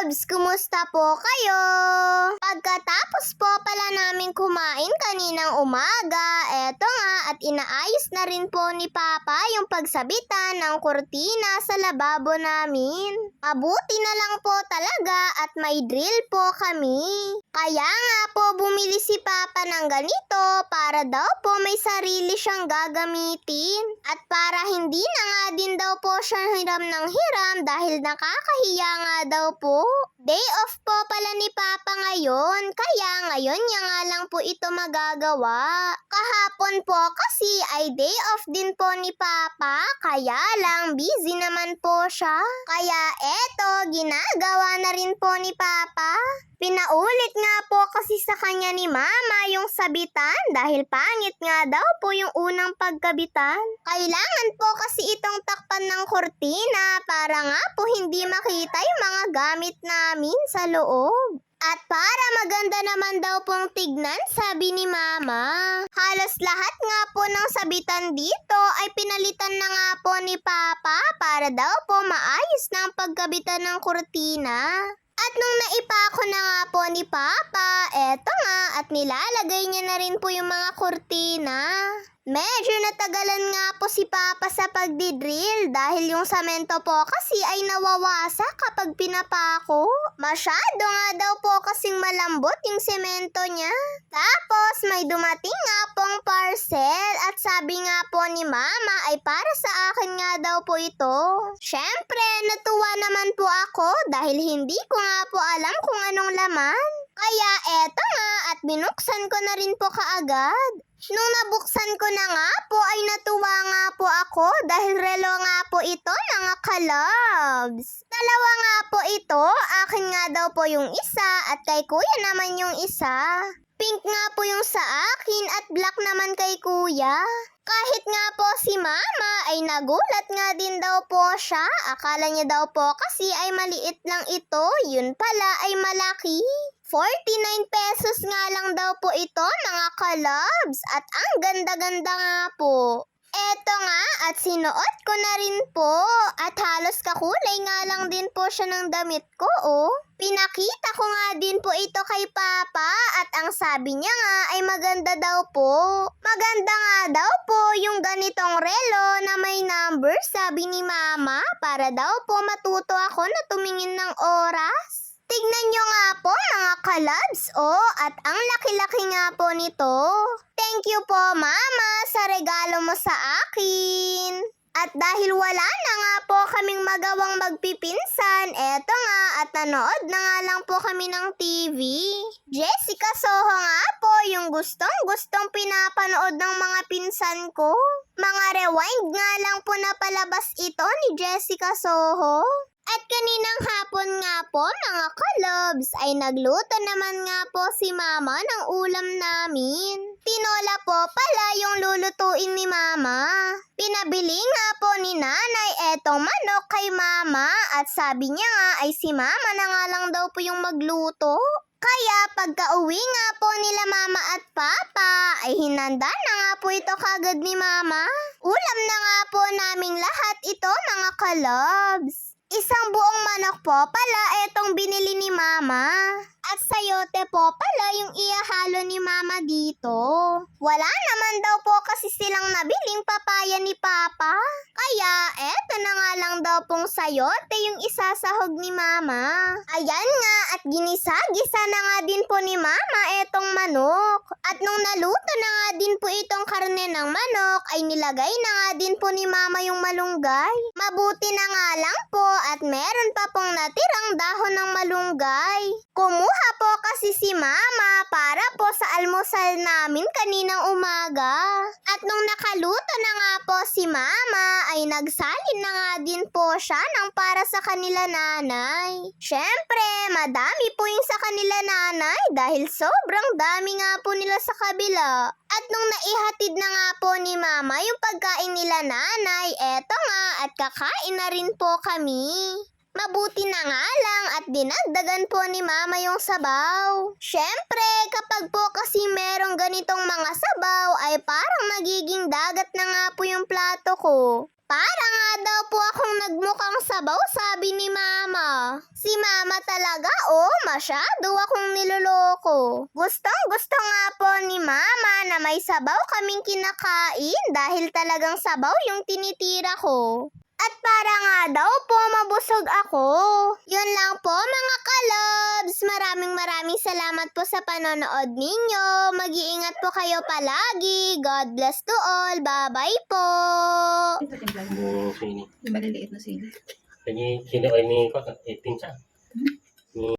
Kalabs, kumusta po kayo? Pagkatapos po pala namin kumain kaninang umaga, eto nga at inaayos na rin po ni Papa yung pagsabitan ng kurtina sa lababo namin. Mabuti na lang po talaga at may drill po kami. Kaya nga po bumili si Papa ng ganito para daw po may sarili siyang gagamitin. At para hindi na nga din daw po siya hiram ng hiram dahil nakakahiya nga daw po. Day off po pala ni Papa ngayon, kaya ngayon niya nga lang po ito magagawa. Kahapon po kasi ay day off din po ni Papa, kaya lang busy naman po siya. Kaya eto, ginagawa na rin po ni Papa. Pinaulit nga po kasi sa kanya ni Mama yung sabitan dahil pangit nga daw po yung unang pagkabitan. Kailangan po kasi itong takpan ng kurtina para nga po hindi makita yung mga gamit namin sa loob. At para maganda naman daw pong tignan, sabi ni Mama. Halos lahat nga po ng sabitan dito ay pinalitan na nga po ni Papa para daw po maayos na ang pagkabitan ng kurtina. At nung naipako na nga po ni Papa, eto nga at nilalagay niya na rin po yung mga kurtina. Medyo natagalan nga po si Papa sa pagdidrill dahil yung samento po kasi ay nawawasak kapag pinapako. Masyado nga daw po kasing malambot yung semento niya. Tapos may dumating nga pong parcel at sabi nga po ni Mama ay para sa akin nga daw po ito. Syempre natuwa naman po ako dahil hindi ko nga po alam kung anong laman. Kaya eto nga at binuksan ko na rin po kaagad. Nung nabuksan ko na nga po ay natuwa nga po ako dahil relo nga po ito mga kalabs. Dalawa nga po ito, akin nga daw po yung isa at kay kuya naman yung isa. Pink nga po yung sa akin at black naman kay kuya. Kahit nga po si Mama ay nagulat nga din daw po siya. Akala niya daw po kasi ay maliit lang ito, yun pala ay malaki. 49 pesos nga lang daw po ito mga kalabs at ang ganda-ganda nga po. Eto nga at sinuot ko na rin po at halos kakulay nga lang din po siya ng damit ko oh. Pinakita ko nga din po ito kay Papa at ang sabi niya nga ay maganda daw po. Maganda nga daw po yung ganitong relo na may number sabi ni Mama para daw po matuto ako na tumingin ng oras. Tignan nyo nga po mga kalabs, oh, at ang laki-laki nga po nito. Thank you po Mama sa regalo mo sa akin. At dahil wala na nga po kaming magawang magpipinsan, eto nga at nanood na nga lang po kami ng TV. Jessica Soho nga po yung gustong-gustong pinapanood ng mga pinsan ko. Mga rewind nga lang po na palabas ito ni Jessica Soho. At kaninang hapon nga po mga kalabs ay nagluto naman nga po si Mama ng ulam namin. Tinola po pala yung lulutuin ni Mama. Pinabili nga po ni Nanay etong manok kay Mama at sabi niya nga ay si Mama na nga lang daw po yung magluto. Kaya pagka-uwi nga po nila Mama at Papa ay hinanda na nga po ito kagad ni Mama. Ulam na nga po naming lahat ito mga kalabs. Isang buong manok po pala etong binili ni Mama. At sayote po pala yung iahalo ni Mama dito. Wala naman daw po kasi silang nabiling papaya ni Papa. Kaya eto na nga lang daw pong sayote yung isasahog ni Mama. Ayan nga at ginisa-gisa na nga din po ni Mama etong manok. At nung naluto na nga din po itong karne ng manok ay nilagay na nga din po ni Mama yung malunggay. Mabuti na nga lang po at meron pa pong natirang dahon ng malunggay. Kumuha po kasi si Mama para po sa almusal namin kaninang umaga. At nung nakaluto na nga po si Mama ay nagsalin na nga din po siya ng para sa kanila nanay. Syempre, madami po yung sa kanila nanay dahil sobrang dami nga po nila sa kabila. At nung naihatid na nga po ni Mama yung pagkain nila nanay, eto nga at kakain na rin po kami. Mabuti na nga lang at dinagdagan po ni Mama yung sabaw. Syempre, kapag po kasi merong ganitong mga sabaw ay parang magiging dagat na nga po yung plato ko. Para nga daw po akong nagmukhang sabaw sabi ni Mama. Si mama talaga, masyado akong niloloko. Gustong-gusto nga po ni mama na may sabaw kaming kinakain dahil talagang sabaw yung tinitira ko. At para nga daw po mabusog ako. Yun lang po mga kalobs. Maraming salamat po sa panonood ninyo. Mag-iingat po kayo palagi. God bless to all. Bye-bye po. Yung sini. Yung maliliit na sili. Kaya sini oil ni ko, 18 siya.